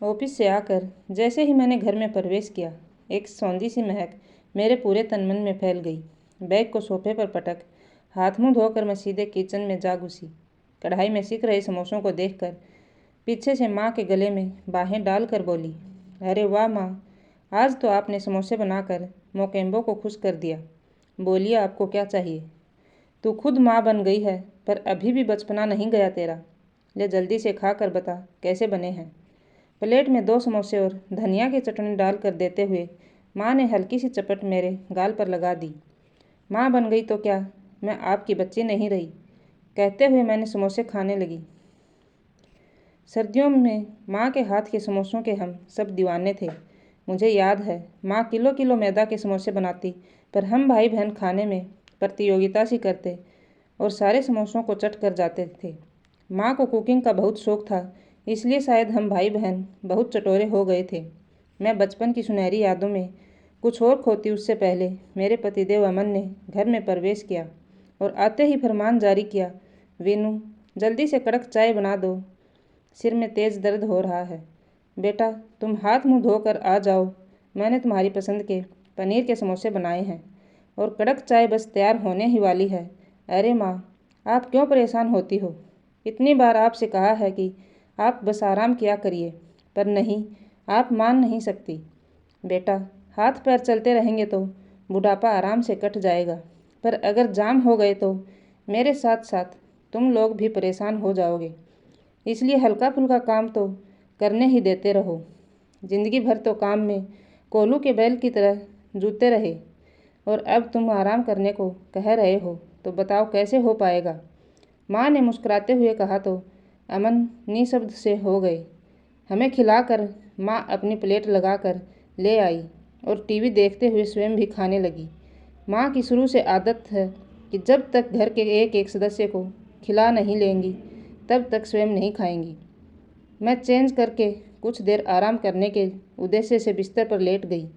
Office से आकर जैसे ही मैंने घर में प्रवेश किया, एक सौंधी सी महक मेरे पूरे तन मन में फैल गई। बैग को सोफे पर पटक हाथ मुंह धोकर मैं सीधे किचन में जा घुसी। कढ़ाई में सिक रहे समोसों को देखकर पीछे से माँ के गले में बाहें डालकर बोली, अरे वाह माँ, आज तो आपने समोसे बनाकर मोकेम्बो को खुश कर दिया। बोलिए, आपको क्या चाहिए? तू खुद माँ बन गई है, पर अभी भी बचपना नहीं गया तेरा। ले जल्दी से खा कर बता कैसे बने हैं। प्लेट में 2 समोसे और धनिया की चटनी डालकर देते हुए माँ ने हल्की सी चपट मेरे गाल पर लगा दी। माँ बन गई तो क्या, मैं आपकी बच्ची नहीं रही? कहते हुए मैंने समोसे खाने लगी। सर्दियों में माँ के हाथ के समोसों के हम सब दीवाने थे। मुझे याद है, माँ किलो किलो मैदा के समोसे बनाती, पर हम भाई बहन खाने में प्रतियोगिता सी करते और सारे समोसों को चट कर जाते थे। माँ को कुकिंग का बहुत शौक था, इसलिए शायद हम भाई बहन बहुत चटोरे हो गए थे। मैं बचपन की सुनहरी यादों में कुछ और खोती उससे पहले मेरे पतिदेव अमन ने घर में प्रवेश किया और आते ही फरमान जारी किया, वीनू, जल्दी से कड़क चाय बना दो, सिर में तेज़ दर्द हो रहा है। बेटा, तुम हाथ मुंह धोकर आ जाओ, मैंने तुम्हारी पसंद के पनीर के समोसे बनाए हैं और कड़क चाय बस तैयार होने ही वाली है। अरे माँ, आप क्यों परेशान होती हो? इतनी बार आपसे कहा है कि आप बस आराम किया करिए, पर नहीं, आप मान नहीं सकती। बेटा, हाथ पैर चलते रहेंगे तो बुढ़ापा आराम से कट जाएगा, पर अगर जाम हो गए तो मेरे साथ साथ तुम लोग भी परेशान हो जाओगे। इसलिए हल्का फुल्का काम तो करने ही देते रहो। जिंदगी भर तो काम में कोल्हू के बैल की तरह जूते रहे और अब तुम आराम करने को कह रहे हो, तो बताओ कैसे हो पाएगा? माँ ने मुस्कुराते हुए कहा तो अमन निशब्द से हो गए। हमें खिलाकर माँ अपनी प्लेट लगाकर ले आई और टीवी देखते हुए स्वयं भी खाने लगी। माँ की शुरू से आदत है कि जब तक घर के एक एक सदस्य को खिला नहीं लेंगी, तब तक स्वयं नहीं खाएंगी। मैं चेंज करके कुछ देर आराम करने के उद्देश्य से बिस्तर पर लेट गई।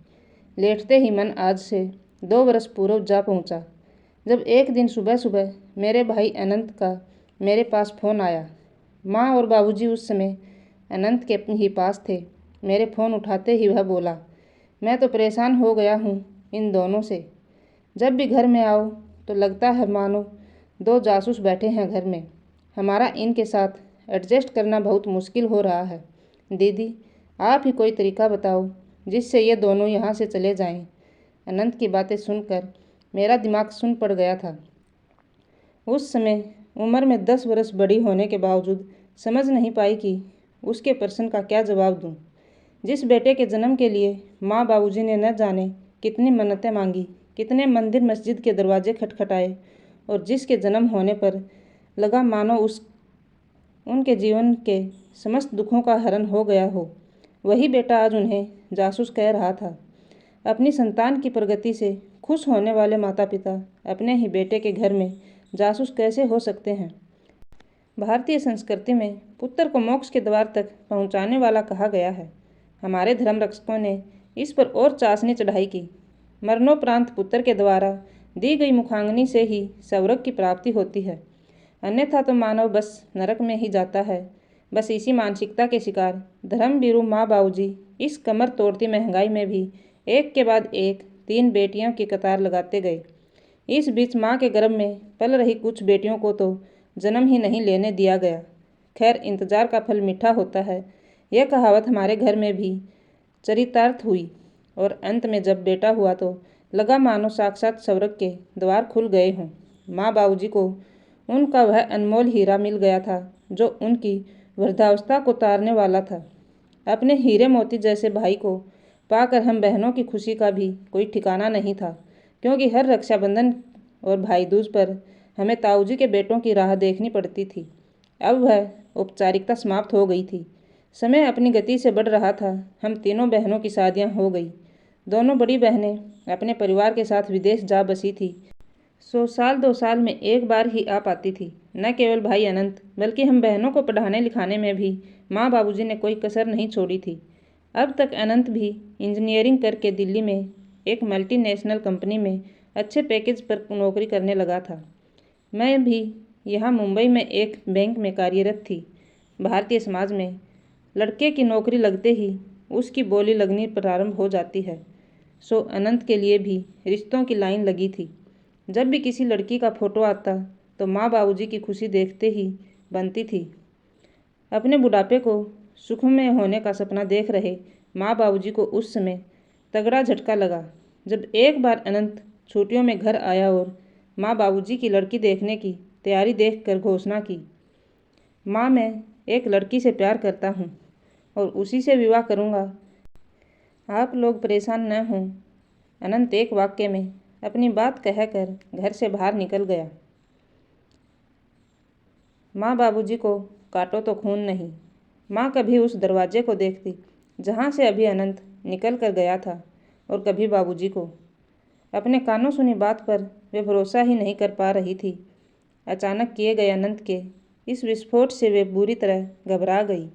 लेटते ही मन आज से 2 बरस पूर्व जा पहुंचा, जब एक दिन सुबह सुबह मेरे भाई अनंत का मेरे पास फ़ोन आया। माँ और बाबूजी उस समय अनंत के ही पास थे। मेरे फ़ोन उठाते ही वह बोला, मैं तो परेशान हो गया हूँ इन दोनों से। जब भी घर में आओ तो लगता है मानो 2 जासूस बैठे हैं घर में। हमारा इनके साथ एडजस्ट करना बहुत मुश्किल हो रहा है। दीदी, आप ही कोई तरीका बताओ जिससे ये दोनों यहाँ से चले जाएं। अनंत की बातें सुनकर मेरा दिमाग सुन पड़ गया था। उस समय उम्र में 10 वर्ष बड़ी होने के बावजूद समझ नहीं पाई कि उसके प्रश्न का क्या जवाब दूं। जिस बेटे के जन्म के लिए माँ बाबूजी ने न जाने कितनी मन्नतें मांगी, कितने मंदिर मस्जिद के दरवाजे खटखटाए और जिसके जन्म होने पर लगा मानो उनके जीवन के समस्त दुखों का हरण हो गया हो, वही बेटा आज उन्हें जासूस कह रहा था। अपनी संतान की प्रगति से खुश होने वाले माता पिता अपने ही बेटे के घर में जासूस कैसे हो सकते हैं? भारतीय संस्कृति में पुत्र को मोक्ष के द्वार तक पहुंचाने वाला कहा गया है। हमारे धर्म रक्षकों ने इस पर और चाशनी चढ़ाई की। मरणोपरांत पुत्र के द्वारा दी गई मुखाग्नि से ही स्वर्ग की प्राप्ति होती है, अन्यथा तो मानव बस नरक में ही जाता है। बस इसी मानसिकता के शिकार धर्मवीरू माँ बाबूजी इस कमर तोड़ती महंगाई में भी एक के बाद एक 3 बेटियों की कतार लगाते गए। इस बीच माँ के गर्भ में पल रही कुछ बेटियों को तो जन्म ही नहीं लेने दिया गया। खैर, इंतजार का फल मीठा होता है, यह कहावत हमारे घर में भी चरितार्थ हुई और अंत में जब बेटा हुआ तो लगा मानो साक्षात स्वर्ग के द्वार खुल गए हों। माँ बाबूजी को उनका वह अनमोल हीरा मिल गया था जो उनकी वृद्धावस्था को तारने वाला था। अपने हीरे मोती जैसे भाई को पाकर हम बहनों की खुशी का भी कोई ठिकाना नहीं था, क्योंकि हर रक्षाबंधन और भाई दूज पर हमें ताऊजी के बेटों की राह देखनी पड़ती थी। अब वह औपचारिकता समाप्त हो गई थी। समय अपनी गति से बढ़ रहा था। हम तीनों बहनों की शादियां हो गई। दोनों बड़ी बहनें अपने परिवार के साथ विदेश जा बसी थी। 100 साल 2 साल में एक बार ही आ पाती थी। न केवल भाई अनंत, बल्कि हम बहनों को पढ़ाने लिखाने में भी माँ बाबूजी ने कोई कसर नहीं छोड़ी थी। अब तक अनंत भी इंजीनियरिंग करके दिल्ली में एक मल्टीनेशनल कंपनी में अच्छे पैकेज पर नौकरी करने लगा था। मैं भी यहाँ मुंबई में एक बैंक में कार्यरत थी। भारतीय समाज में लड़के की नौकरी लगते ही उसकी बोली लगनी प्रारंभ हो जाती है। सो अनंत के लिए भी रिश्तों की लाइन लगी थी। जब भी किसी लड़की का फोटो आता तो माँ बाबूजी की खुशी देखते ही बनती थी। अपने बुढ़ापे को सुख में होने का सपना देख रहे माँ बाबूजी को उस समय तगड़ा झटका लगा जब एक बार अनंत छुट्टियों में घर आया और माँ बाबूजी की लड़की देखने की तैयारी देखकर घोषणा की, माँ मैं एक लड़की से प्यार करता हूँ और उसी से विवाह करूँगा। आप लोग परेशान न हों। अनंत एक वाक्य में अपनी बात कहकर घर से बाहर निकल गया। माँ बाबूजी को काटो तो खून नहीं। माँ कभी उस दरवाजे को देखती जहाँ से अभी अनंत निकल कर गया था और कभी बाबूजी को। अपने कानों सुनी बात पर वे भरोसा ही नहीं कर पा रही थी। अचानक किए गए अनंत के इस विस्फोट से वे बुरी तरह घबरा गई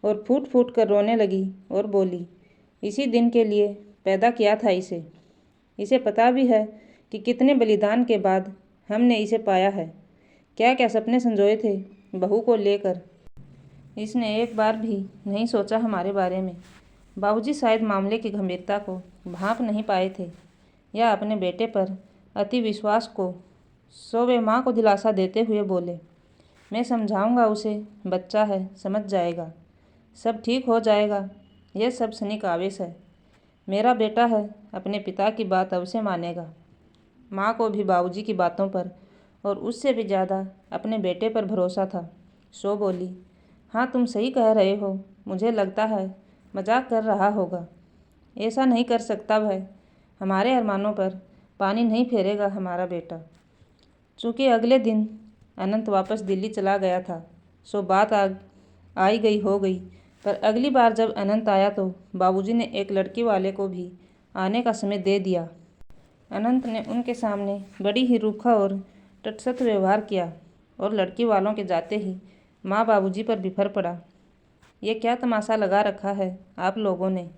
और फूट फूट कर रोने लगी और बोली, इसी दिन के लिए पैदा किया था इसे। इसे पता भी है कि कितने बलिदान के बाद हमने इसे पाया है। क्या क्या सपने संजोए थे बहू को लेकर। इसने एक बार भी नहीं सोचा हमारे बारे में। बाबूजी शायद मामले की गंभीरता को भांप नहीं पाए थे या अपने बेटे पर अति विश्वास को। सो वे माँ को दिलासा देते हुए बोले, मैं समझाऊंगा उसे, बच्चा है, समझ जाएगा, सब ठीक हो जाएगा। यह सब क्षणिक आवेश है। मेरा बेटा है, अपने पिता की बात अवश्य मानेगा। माँ को भी बाबूजी की बातों पर और उससे भी ज़्यादा अपने बेटे पर भरोसा था। सो बोली, हाँ तुम सही कह रहे हो। मुझे लगता है मजाक कर रहा होगा। ऐसा नहीं कर सकता वह। हमारे अरमानों पर पानी नहीं फेरेगा हमारा बेटा। चूँकि अगले दिन अनंत वापस दिल्ली चला गया था, सो बात आई गई हो गई। पर अगली बार जब अनंत आया तो बाबूजी ने एक लड़की वाले को भी आने का समय दे दिया। अनंत ने उनके सामने बड़ी ही रूखा और तटस्थ व्यवहार किया और लड़की वालों के जाते ही माँ बाबूजी पर बिफर पड़ा। ये क्या तमाशा लगा रखा है आप लोगों ने।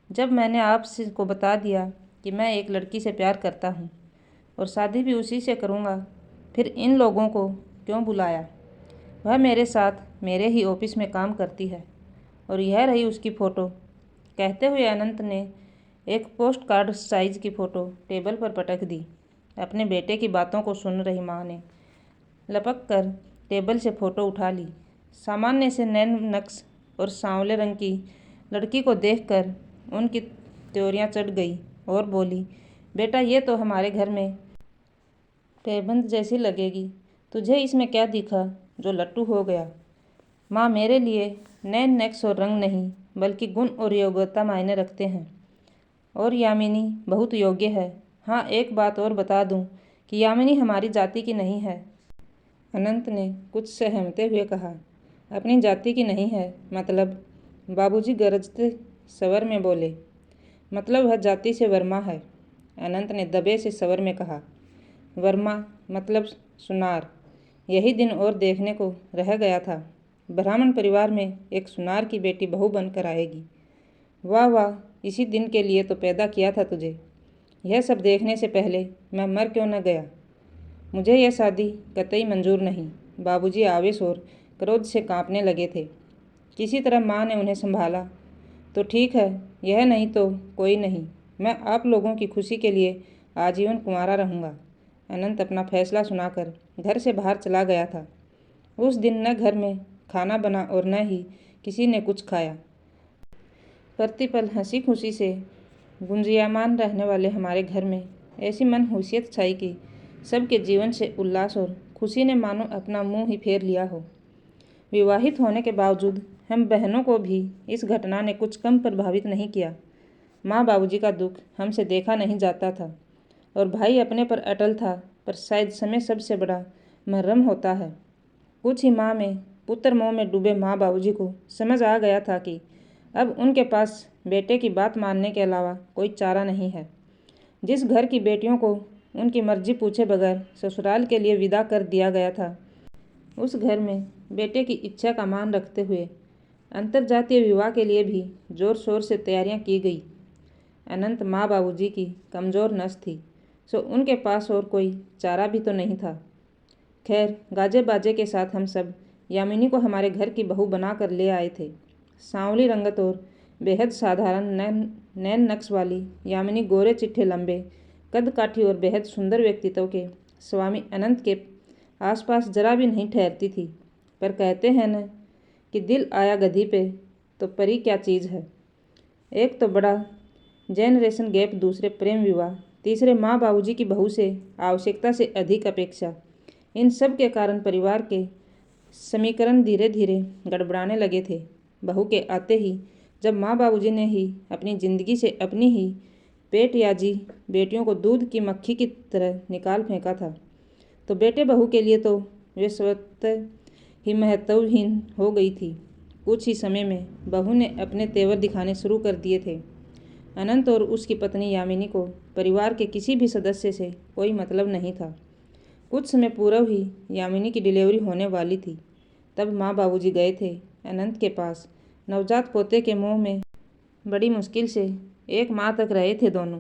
जब मैंने आपसे को बता दिया कि मैं एक लड़की से प्यार करता हूँ और शादी भी उसी से करूँगा, फिर इन लोगों को क्यों बुलाया। वह मेरे साथ मेरे ही ऑफिस में काम करती है और यह रही उसकी फ़ोटो। कहते हुए अनंत ने एक पोस्ट कार्ड साइज की फ़ोटो टेबल पर पटक दी। अपने बेटे की बातों को सुन रही माँ ने लपक कर टेबल से फ़ोटो उठा ली। सामान्य से नैन नक्श और सांवले रंग की लड़की को देखकर उनकी त्योरियाँ चढ़ गई और बोली, बेटा ये तो हमारे घर में पैबंद जैसी लगेगी। तुझे इसमें क्या दिखा जो लट्टू हो गया। माँ मेरे लिए नैन नक्श और रंग नहीं बल्कि गुण और योग्यता मायने रखते हैं और यामिनी बहुत योग्य है। हाँ एक बात और बता दूँ कि यामिनी हमारी जाति की नहीं है। अनंत ने कुछ सहमते हुए कहा, अपनी जाति की नहीं है मतलब। बाबूजी गरजते स्वर में बोले, मतलब वह जाति से वर्मा है। अनंत ने दबे से स्वर में कहा, वर्मा मतलब सुनार। यही दिन और देखने को रह गया था। ब्राह्मण परिवार में एक सुनार की बेटी बहू बनकर आएगी। वाह वाह, इसी दिन के लिए तो पैदा किया था तुझे। यह सब देखने से पहले मैं मर क्यों न गया। मुझे यह शादी कतई मंजूर नहीं। बाबूजी आवेश और क्रोध से कांपने लगे थे। किसी तरह माँ ने उन्हें संभाला। तो ठीक है, यह नहीं तो कोई नहीं। मैं आप लोगों की खुशी के लिए आजीवन कुंवारा रहूँगा। अनंत अपना फैसला सुनाकर घर से बाहर चला गया था। उस दिन न घर में खाना बना और न ही किसी ने कुछ खाया। प्रतिपल हंसी खुशी से गुंजियामान रहने वाले हमारे घर में ऐसी मनहूसियत छाई कि सबके जीवन से उल्लास और खुशी ने मानो अपना मुंह ही फेर लिया हो। विवाहित होने के बावजूद हम बहनों को भी इस घटना ने कुछ कम प्रभावित नहीं किया। माँ बाबूजी का दुख हमसे देखा नहीं जाता था और भाई अपने पर अटल था, पर शायद समय सबसे बड़ा मरहम होता है। कुछ ही माह में पुत्र मोह में डूबे माँ बाबूजी को समझ आ गया था कि अब उनके पास बेटे की बात मानने के अलावा कोई चारा नहीं है। जिस घर की बेटियों को उनकी मर्जी पूछे बगैर ससुराल के लिए विदा कर दिया गया था, उस घर में बेटे की इच्छा का मान रखते हुए अंतर्जातीय विवाह के लिए भी जोर शोर से तैयारियां की गई। अनंत माँ बाबूजी की कमज़ोर नस थी, सो उनके पास और कोई चारा भी तो नहीं था। खैर गाजे बाजे के साथ हम सब यामिनी को हमारे घर की बहू बना कर ले आए थे। सांवली रंगत और बेहद साधारण नैन नक्श वाली यामिनी गोरे चिट्ठे लंबे कद काठी और बेहद सुंदर व्यक्तित्व के स्वामी अनंत के आसपास जरा भी नहीं ठहरती थी। पर कहते हैं न कि दिल आया गधी पे तो परी क्या चीज़ है। एक तो बड़ा जेनरेशन गैप, दूसरे प्रेम विवाह, तीसरे माँ बाबूजी की बहू से आवश्यकता से अधिक अपेक्षा, इन सब के कारण परिवार के समीकरण धीरे धीरे गड़बड़ाने लगे थे। बहू के आते ही जब माँ बाबूजी ने ही अपनी ज़िंदगी से अपनी ही पेट याजी बेटियों को दूध की मक्खी की तरह निकाल फेंका था, तो बेटे बहू के लिए तो वे स्वतः ही महत्वहीन हो गई थी। कुछ ही समय में बहू ने अपने तेवर दिखाने शुरू कर दिए थे। अनंत और उसकी पत्नी यामिनी को परिवार के किसी भी सदस्य से कोई मतलब नहीं था। कुछ समय पूर्व ही यामिनी की डिलीवरी होने वाली थी। तब माँ बाबूजी गए थे अनंत के पास। नवजात पोते के मुंह में बड़ी मुश्किल से 1 माह तक रहे थे दोनों।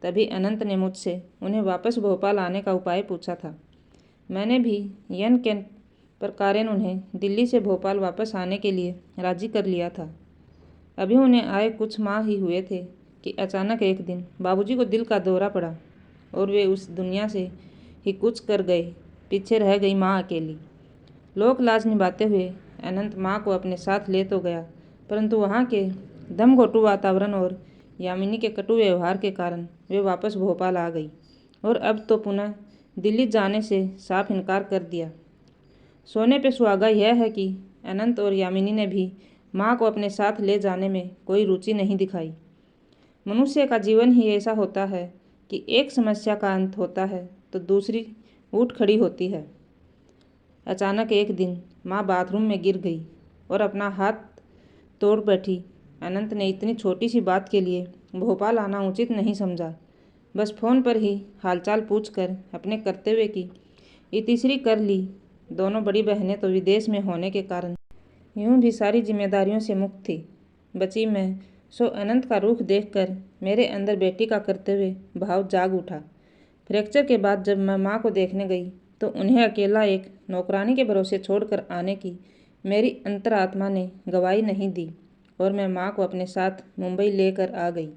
तभी अनंत ने मुझसे उन्हें वापस भोपाल आने का उपाय पूछा था। मैंने भी यन के प्रकारेण उन्हें दिल्ली से भोपाल वापस आने के लिए राजी कर लिया था। अभी उन्हें आए कुछ माह ही हुए थे कि अचानक एक दिन बाबूजी को दिल का दौरा पड़ा और वे उस दुनिया से ही कुछ कर गए। पीछे रह गई माँ अकेली। लोक लाज निभाते हुए अनंत माँ को अपने साथ ले तो गया, परंतु वहाँ के दमघोटू वातावरण और यामिनी के कटु व्यवहार के कारण वे वापस भोपाल आ गई और अब तो पुनः दिल्ली जाने से साफ इनकार कर दिया। सोने पे सुहागा यह है कि अनंत और यामिनी ने भी माँ को अपने साथ ले जाने में कोई रुचि नहीं दिखाई। मनुष्य का जीवन ही ऐसा होता है कि एक समस्या का अंत होता है तो दूसरी उठ खड़ी होती है। अचानक एक दिन माँ बाथरूम में गिर गई और अपना हाथ तोड़ बैठी। अनंत ने इतनी छोटी सी बात के लिए भोपाल आना उचित नहीं समझा। बस फ़ोन पर ही हालचाल पूछकर अपने कर्तव्य की इतिश्री कर ली। दोनों बड़ी बहनें तो विदेश में होने के कारण यूं भी सारी जिम्मेदारियों से मुक्त थी। बची मैं, सो अनंत का रुख देखकर मेरे अंदर बेटी का कर्तव्य भाव जाग उठा। फ्रैक्चर के बाद जब मैं माँ को देखने गई तो उन्हें अकेला एक नौकरानी के भरोसे छोड़कर आने की मेरी अंतरात्मा ने गवाही नहीं दी और मैं माँ को अपने साथ मुंबई लेकर आ गई।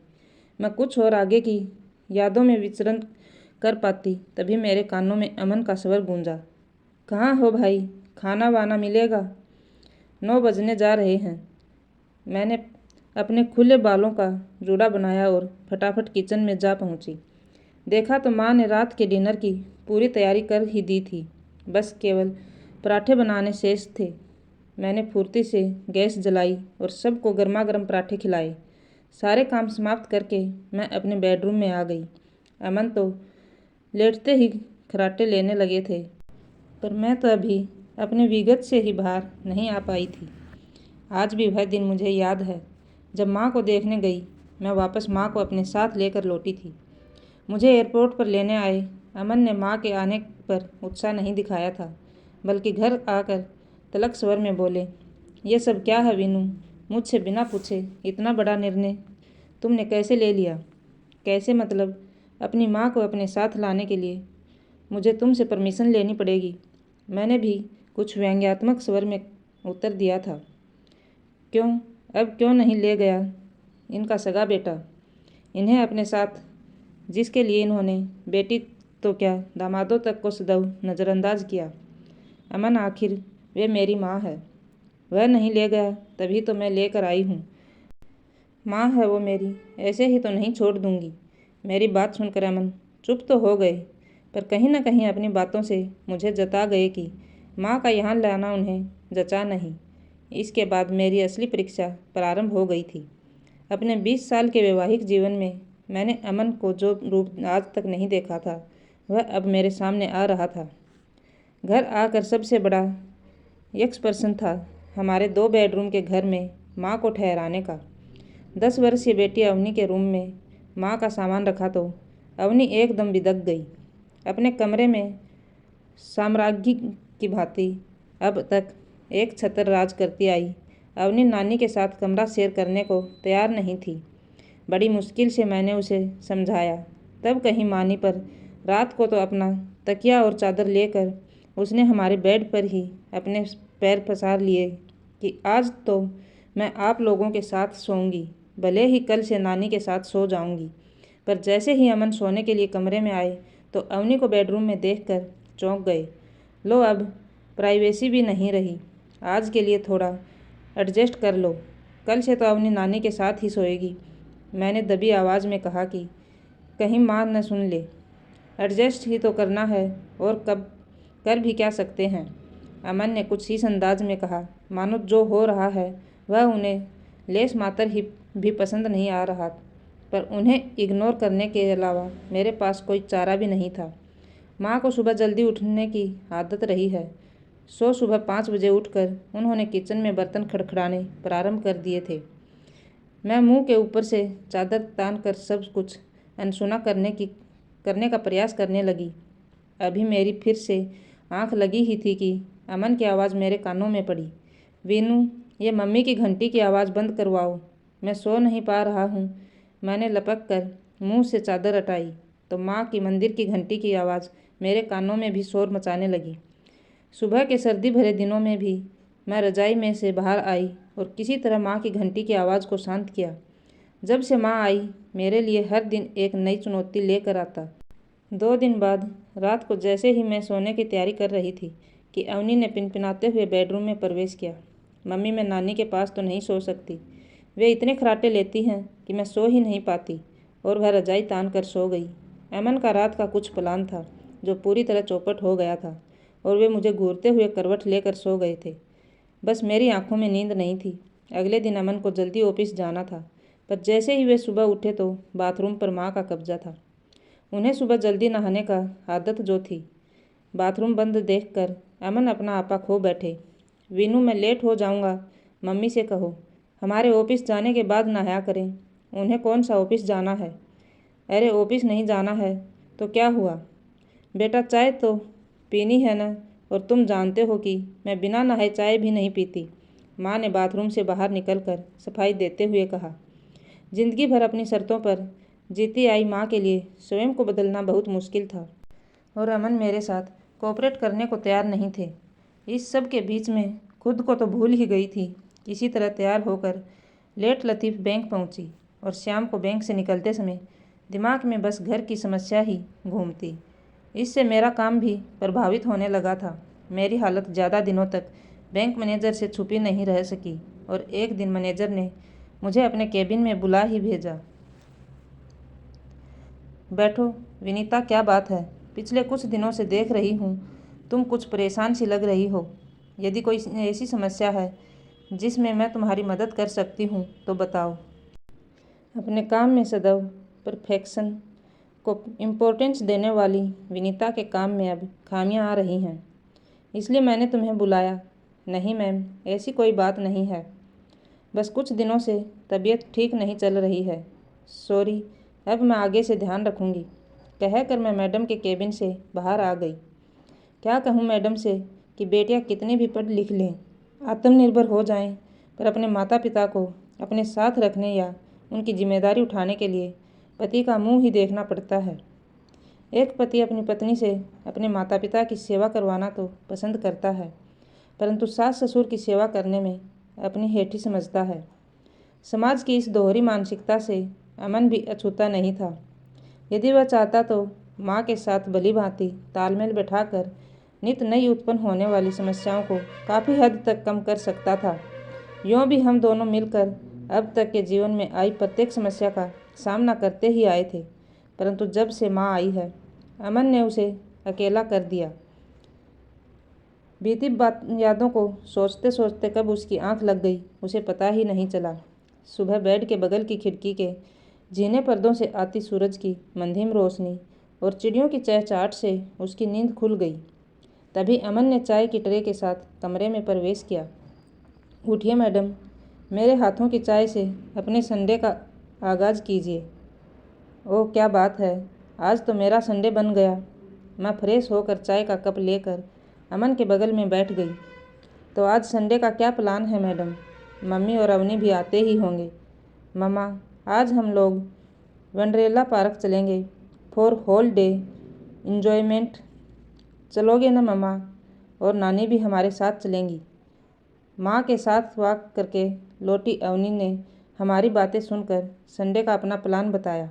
मैं कुछ और आगे की यादों में विचरण कर पाती तभी मेरे कानों में अमन का स्वर गूंजा। कहाँ हो भाई, खाना वाना मिलेगा, 9 बजने जा रहे हैं। मैंने अपने खुले बालों का जूड़ा बनाया और फटाफट किचन में जा पहुंची। देखा तो माँ ने रात के डिनर की पूरी तैयारी कर ही दी थी, बस केवल पराठे बनाने शेष थे। मैंने फुर्ती से गैस जलाई और सबको गर्मा गर्म पराठे खिलाए। सारे काम समाप्त करके मैं अपने बेडरूम में आ गई। अमन तो लेटते ही खर्राटे लेने लगे थे, पर मैं तो अभी अपने विगत से ही बाहर नहीं आ पाई थी। आज भी वह दिन मुझे याद है जब माँ को देखने गई। मैं वापस माँ को अपने साथ लेकर लौटी थी। मुझे एयरपोर्ट पर लेने आए अमन ने माँ के आने पर उत्साह नहीं दिखाया था, बल्कि घर आकर तलक स्वर में बोले, ये सब क्या है वीनू? मुझसे बिना पूछे इतना बड़ा निर्णय तुमने कैसे ले लिया? कैसे मतलब? अपनी माँ को अपने साथ लाने के लिए मुझे तुमसे परमिशन लेनी पड़ेगी। मैंने भी कुछ व्यंग्यात्मक स्वर में उत्तर दिया था। क्यों, अब क्यों नहीं ले गया इनका सगा बेटा? इन्हें अपने साथ, जिसके लिए इन्होंने बेटी तो क्या दामादों तक को सदैव नज़रअंदाज किया। अमन, आखिर वे मेरी माँ है। वह नहीं ले गया तभी तो मैं लेकर आई हूँ। माँ है वो मेरी, ऐसे ही तो नहीं छोड़ दूँगी। मेरी बात सुनकर अमन चुप तो हो गए, पर कहीं न कहीं अपनी बातों से मुझे जता गए कि माँ का यहाँ लाना उन्हें जचा नहीं। इसके बाद मेरी असली परीक्षा प्रारंभ हो गई थी। अपने 20 साल के वैवाहिक जीवन में मैंने अमन को जो रूप आज तक नहीं देखा था, वह अब मेरे सामने आ रहा था। घर आकर सबसे बड़ा एक्सपर्शन था हमारे 2 बेडरूम के घर में माँ को ठहराने का। 10 वर्षीय बेटी अवनी के रूम में माँ का सामान रखा तो अवनी एकदम बिदक गई। अपने कमरे में साम्राज्ञी की भांति अब तक एक छतर राज करती आई अवनी नानी के साथ कमरा शेयर करने को तैयार नहीं थी। बड़ी मुश्किल से मैंने उसे समझाया, तब कहीं मानी, पर रात को तो अपना तकिया और चादर लेकर उसने हमारे बेड पर ही अपने पैर पसार लिए कि आज तो मैं आप लोगों के साथ सोऊंगी, भले ही कल से नानी के साथ सो जाऊंगी। पर जैसे ही अमन सोने के लिए कमरे में आए तो अवनी को बेडरूम में देखकर चौंक गए। लो, अब प्राइवेसी भी नहीं रही। आज के लिए थोड़ा एडजस्ट कर लो, कल से तो अवनी नानी के साथ ही सोएगी। मैंने दबी आवाज़ में कहा कि कहीं माँ न सुन ले। एडजस्ट ही तो करना है, और कब कर भी क्या सकते हैं। अमन ने कुछ इस अंदाज में कहा मानो जो हो रहा है वह उन्हें लेस मात्र ही भी पसंद नहीं आ रहा, पर उन्हें इग्नोर करने के अलावा मेरे पास कोई चारा भी नहीं था। माँ को सुबह जल्दी उठने की आदत रही है, सो सुबह 5 बजे उठकर उन्होंने किचन में बर्तन खड़खड़ाने प्रारंभ कर दिए थे। मैं मुंह के ऊपर से चादर तान कर सब कुछ अनसुना करने का प्रयास करने लगी। अभी मेरी फिर से आंख लगी ही थी कि अमन की आवाज़ मेरे कानों में पड़ी। वीनू, ये मम्मी की घंटी की आवाज़ बंद करवाओ, मैं सो नहीं पा रहा हूँ। मैंने लपक कर मुँह से चादर हटाई तो माँ की मंदिर की घंटी की आवाज़ मेरे कानों में भी शोर मचाने लगी। सुबह के सर्दी भरे दिनों में भी मैं रजाई में से बाहर आई और किसी तरह माँ की घंटी की आवाज़ को शांत किया। जब से माँ आई मेरे लिए हर दिन एक नई चुनौती लेकर आता। 2 दिन बाद रात को जैसे ही मैं सोने की तैयारी कर रही थी कि अवनी ने पिनपिनाते हुए बेडरूम में प्रवेश किया। मम्मी, मैं नानी के पास तो नहीं सो सकती, वे इतने खर्राटे लेती हैं कि मैं सो ही नहीं पाती। और वह रजाई तान कर सो गई। अमन का रात का कुछ प्लान था जो पूरी तरह चौपट हो गया था और वे मुझे घूरते हुए करवट लेकर सो गए थे। बस मेरी आंखों में नींद नहीं थी। अगले दिन अमन को जल्दी ऑफिस जाना था, पर जैसे ही वे सुबह उठे तो बाथरूम पर माँ का कब्जा था। उन्हें सुबह जल्दी नहाने का आदत जो थी। बाथरूम बंद देखकर अमन अपना आपा खो बैठे। वीनू, मैं लेट हो जाऊंगा, मम्मी से कहो हमारे ऑफिस जाने के बाद नहाया करें। उन्हें कौन सा ऑफिस जाना है? अरे ऑफिस नहीं जाना है तो क्या हुआ बेटा, चाय तो पीनी है ना, और तुम जानते हो कि मैं बिना नहाए चाय भी नहीं पीती। माँ ने बाथरूम से बाहर निकलकर सफाई देते हुए कहा। जिंदगी भर अपनी शर्तों पर जीती आई माँ के लिए स्वयं को बदलना बहुत मुश्किल था, और अमन मेरे साथ कोऑपरेट करने को तैयार नहीं थे। इस सब के बीच में खुद को तो भूल ही गई थी। किसी तरह तैयार होकर लेट लतीफ़ बैंक पहुंची और शाम को बैंक से निकलते समय दिमाग में बस घर की समस्या ही घूमती। इससे मेरा काम भी प्रभावित होने लगा था। मेरी हालत ज़्यादा दिनों तक बैंक मैनेजर से छुपी नहीं रह सकी और एक दिन मैनेजर ने मुझे अपने केबिन में बुला ही भेजा। बैठो विनीता, क्या बात है? पिछले कुछ दिनों से देख रही हूँ तुम कुछ परेशान सी लग रही हो। यदि कोई ऐसी समस्या है जिसमें मैं तुम्हारी मदद कर सकती हूँ तो बताओ। अपने काम में सदैव परफेक्शन को इम्पोर्टेंस देने वाली विनीता के काम में अब खामियां आ रही हैं, इसलिए मैंने तुम्हें बुलाया। नहीं मैम, ऐसी कोई बात नहीं है, बस कुछ दिनों से तबीयत ठीक नहीं चल रही है। सॉरी, अब मैं आगे से ध्यान रखूँगी, कहकर मैं मैडम के केबिन से बाहर आ गई। क्या कहूँ मैडम से कि बेटियाँ कितनी भी पढ़ लिख लें, आत्मनिर्भर हो जाएं, पर अपने माता पिता को अपने साथ रखने या उनकी जिम्मेदारी उठाने के लिए पति का मुंह ही देखना पड़ता है। एक पति अपनी पत्नी से अपने माता पिता की सेवा करवाना तो पसंद करता है, परंतु सास ससुर की सेवा करने में अपनी हेठी समझता है। समाज की इस दोहरी मानसिकता से अमन भी अछूता नहीं था। यदि वह चाहता तो माँ के साथ भली भांति तालमेल बैठाकर नित नई उत्पन्न होने वाली समस्याओं को काफ़ी हद तक कम कर सकता था। यूँ भी हम दोनों मिलकर अब तक के जीवन में आई प्रत्येक समस्या का सामना करते ही आए थे, परंतु जब से माँ आई है अमन ने उसे अकेला कर दिया। बीती यादों को सोचते सोचते कब उसकी आंख लग गई उसे पता ही नहीं चला। सुबह बेड के बगल की खिड़की के झीने पर्दों से आती सूरज की मंधिम रोशनी और चिड़ियों की चहचहाट से उसकी नींद खुल गई। तभी अमन ने चाय की ट्रे के साथ कमरे में प्रवेश किया। उठिए मैडम, मेरे हाथों की चाय से अपने संडे का आगाज़ कीजिए। ओह क्या बात है, आज तो मेरा संडे बन गया। मैं फ्रेश होकर चाय का कप लेकर अमन के बगल में बैठ गई। तो आज संडे का क्या प्लान है मैडम? मम्मी और अवनी भी आते ही होंगे। मम्मा, आज हम लोग वंडरला पार्क चलेंगे फॉर होल डे इंजॉयमेंट। चलोगे ना मम्मा? और नानी भी हमारे साथ चलेंगी। माँ के साथ वॉक करके लौटी अवनी ने हमारी बातें सुनकर संडे का अपना प्लान बताया।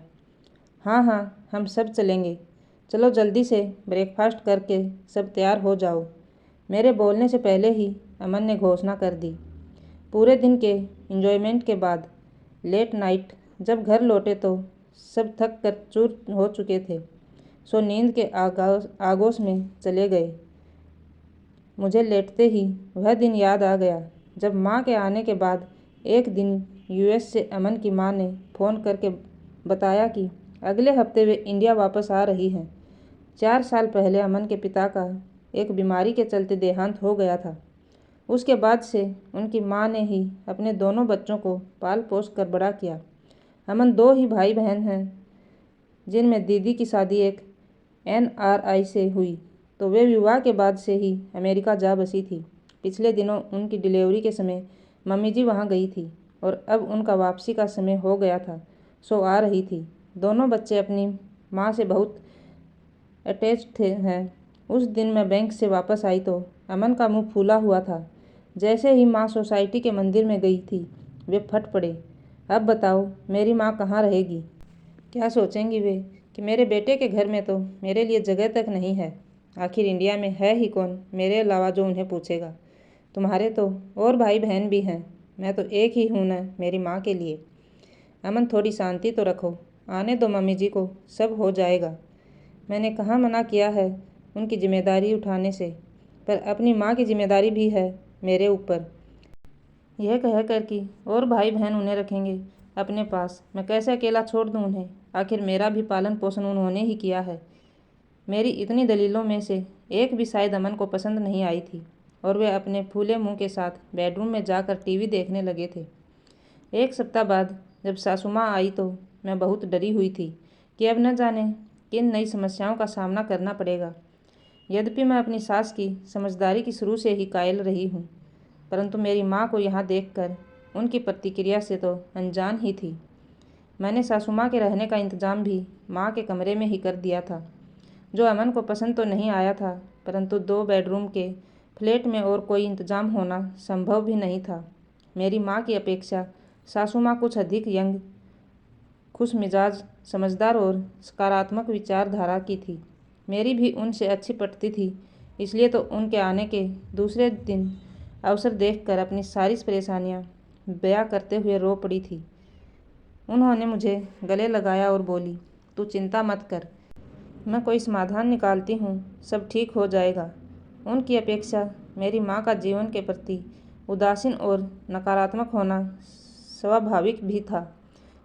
हाँ हाँ, हम सब चलेंगे। चलो जल्दी से ब्रेकफास्ट करके सब तैयार हो जाओ। मेरे बोलने से पहले ही अमन ने घोषणा कर दी। पूरे दिन के एंजॉयमेंट के बाद लेट नाइट जब घर लौटे तो सब थक कर चूर हो चुके थे, सो नींद के आगोश में चले गए। मुझे लेटते ही वह दिन याद आ गया जब माँ के आने के बाद एक दिन यूएस से अमन की माँ ने फ़ोन करके बताया कि अगले हफ्ते वे इंडिया वापस आ रही हैं। 4 साल पहले अमन के पिता का एक बीमारी के चलते देहांत हो गया था। उसके बाद से उनकी माँ ने ही अपने दोनों बच्चों को पाल पोस कर बड़ा किया। अमन 2 ही भाई बहन हैं, जिनमें दीदी की शादी एक NRI से हुई तो वे विवाह के बाद से ही अमेरिका जा बसी थी। पिछले दिनों उनकी डिलीवरी के समय मम्मी जी वहाँ गई थी और अब उनका वापसी का समय हो गया था, सो आ रही थी। दोनों बच्चे अपनी माँ से बहुत अटैच्ड हैं। उस दिन मैं बैंक से वापस आई तो अमन का मुंह फूला हुआ था। जैसे ही माँ सोसाइटी के मंदिर में गई थी, वे फट पड़े। अब बताओ मेरी माँ कहाँ रहेगी? क्या सोचेंगी वे कि मेरे बेटे के घर में तो मेरे लिए जगह तक नहीं है। आखिर इंडिया में है ही कौन मेरे अलावा जो उन्हें पूछेगा। तुम्हारे तो और भाई बहन भी हैं, मैं तो एक ही हूँ ना मेरी माँ के लिए। अमन थोड़ी शांति तो रखो, आने दो मम्मी जी को, सब हो जाएगा। मैंने कहाँ मना किया है उनकी जिम्मेदारी उठाने से, पर अपनी माँ की जिम्मेदारी भी है मेरे ऊपर। यह कहकर कि और भाई बहन उन्हें रखेंगे अपने पास, मैं कैसे अकेला छोड़ दूँ उन्हें। आखिर मेरा भी पालन पोषण उन्होंने ही किया है। मेरी इतनी दलीलों में से एक भी शायद अमन को पसंद नहीं आई थी और वे अपने फूले मुंह के साथ बेडरूम में जाकर टीवी देखने लगे थे। 1 सप्ताह बाद जब सासू माँ आई तो मैं बहुत डरी हुई थी कि अब न जाने किन नई समस्याओं का सामना करना पड़ेगा। यद्यपि मैं अपनी सास की समझदारी की शुरू से ही कायल रही हूँ, परंतु मेरी माँ को यहाँ देखकर उनकी प्रतिक्रिया से तो अनजान ही थी। मैंने सासू माँ के रहने का इंतज़ाम भी माँ के कमरे में ही कर दिया था, जो अमन को पसंद तो नहीं आया था, परंतु 2 बेडरूम के फ्लैट में और कोई इंतज़ाम होना संभव भी नहीं था। मेरी माँ की अपेक्षा सासू माँ कुछ अधिक यंग, खुश मिजाज, समझदार और सकारात्मक विचारधारा की थी। मेरी भी उनसे अच्छी पटती थी, इसलिए तो उनके आने के दूसरे दिन अवसर देखकर अपनी सारी परेशानियां बयां करते हुए रो पड़ी थी। उन्होंने मुझे गले लगाया और बोली, तू चिंता मत कर, मैं कोई समाधान निकालती हूँ, सब ठीक हो जाएगा। उनकी अपेक्षा मेरी माँ का जीवन के प्रति उदासीन और नकारात्मक होना स्वाभाविक भी था,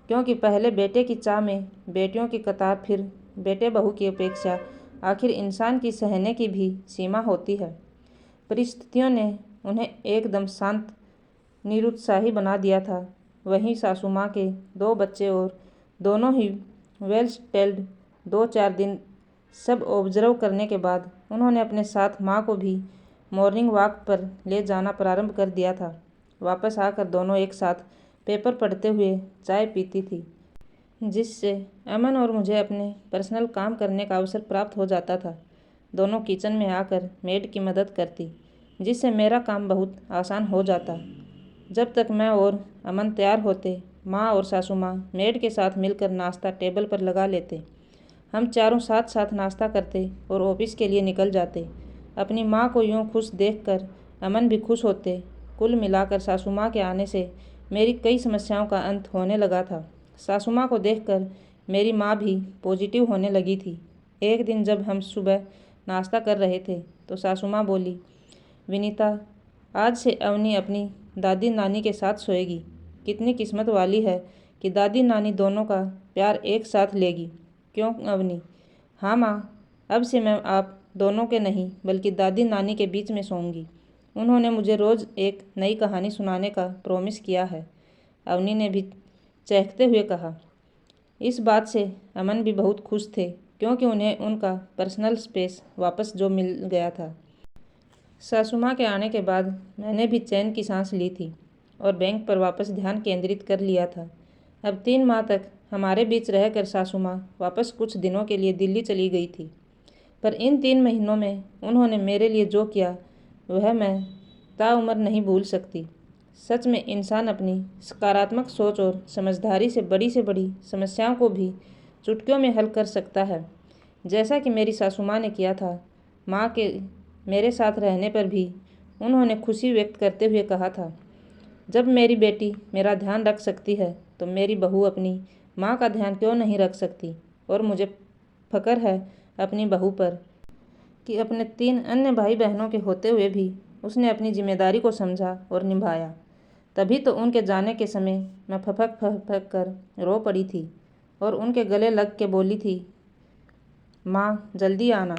क्योंकि पहले बेटे की चाह में बेटियों की कतार, फिर बेटे बहू की अपेक्षा। आखिर इंसान की सहने की भी सीमा होती है। परिस्थितियों ने उन्हें एकदम शांत, निरुत्साही बना दिया था। वहीं सासू माँ के 2 बच्चे और दोनों ही वेल सेटल्ड। 2-4 दिन सब ऑब्जर्व करने के बाद उन्होंने अपने साथ माँ को भी मॉर्निंग वॉक पर ले जाना प्रारंभ कर दिया था। वापस आकर दोनों एक साथ पेपर पढ़ते हुए चाय पीती थी, जिससे अमन और मुझे अपने पर्सनल काम करने का अवसर प्राप्त हो जाता था। दोनों किचन में आकर मेड की मदद करती, जिससे मेरा काम बहुत आसान हो जाता। जब तक मैं और अमन तैयार होते, माँ और सासू माँ मेड के साथ मिलकर नाश्ता टेबल पर लगा लेते। हम चारों साथ साथ नाश्ता करते और ऑफिस के लिए निकल जाते। अपनी माँ को यूँ खुश देखकर अमन भी खुश होते। कुल मिलाकर सासू माँ के आने से मेरी कई समस्याओं का अंत होने लगा था। सासू माँ को देखकर मेरी माँ भी पॉजिटिव होने लगी थी। एक दिन जब हम सुबह नाश्ता कर रहे थे तो सासू माँ बोली, विनीता, आज से अवनी अपनी दादी नानी के साथ सोएगी। कितनी किस्मत वाली है कि दादी नानी दोनों का प्यार एक साथ लेगी। क्यों अवनी? हाँ माँ, अब से मैं आप दोनों के नहीं बल्कि दादी नानी के बीच में सोऊंगी। उन्होंने मुझे रोज़ एक नई कहानी सुनाने का प्रॉमिस किया है, अवनी ने भी चहकते हुए कहा। इस बात से अमन भी बहुत खुश थे, क्योंकि उन्हें उनका पर्सनल स्पेस वापस जो मिल गया था। सासू माँ के आने के बाद मैंने भी चैन की सांस ली थी और बैंक पर वापस ध्यान केंद्रित कर लिया था। अब 3 माह तक हमारे बीच रहकर सासू माँ वापस कुछ दिनों के लिए दिल्ली चली गई थी, पर इन 3 महीनों में उन्होंने मेरे लिए जो किया वह मैं ताउम्र नहीं भूल सकती। सच में इंसान अपनी सकारात्मक सोच और समझदारी से बड़ी समस्याओं को भी चुटकियों में हल कर सकता है, जैसा कि मेरी सासू माँ ने किया था। माँ के मेरे साथ रहने पर भी उन्होंने खुशी व्यक्त करते हुए कहा था, जब मेरी बेटी मेरा ध्यान रख सकती है तो मेरी बहू अपनी माँ का ध्यान क्यों नहीं रख सकती। और मुझे फ़ख्र है अपनी बहू पर कि अपने 3 अन्य भाई बहनों के होते हुए भी उसने अपनी जिम्मेदारी को समझा और निभाया। तभी तो उनके जाने के समय मैं फपक कर रो पड़ी थी और उनके गले लग के बोली थी, माँ जल्दी आना।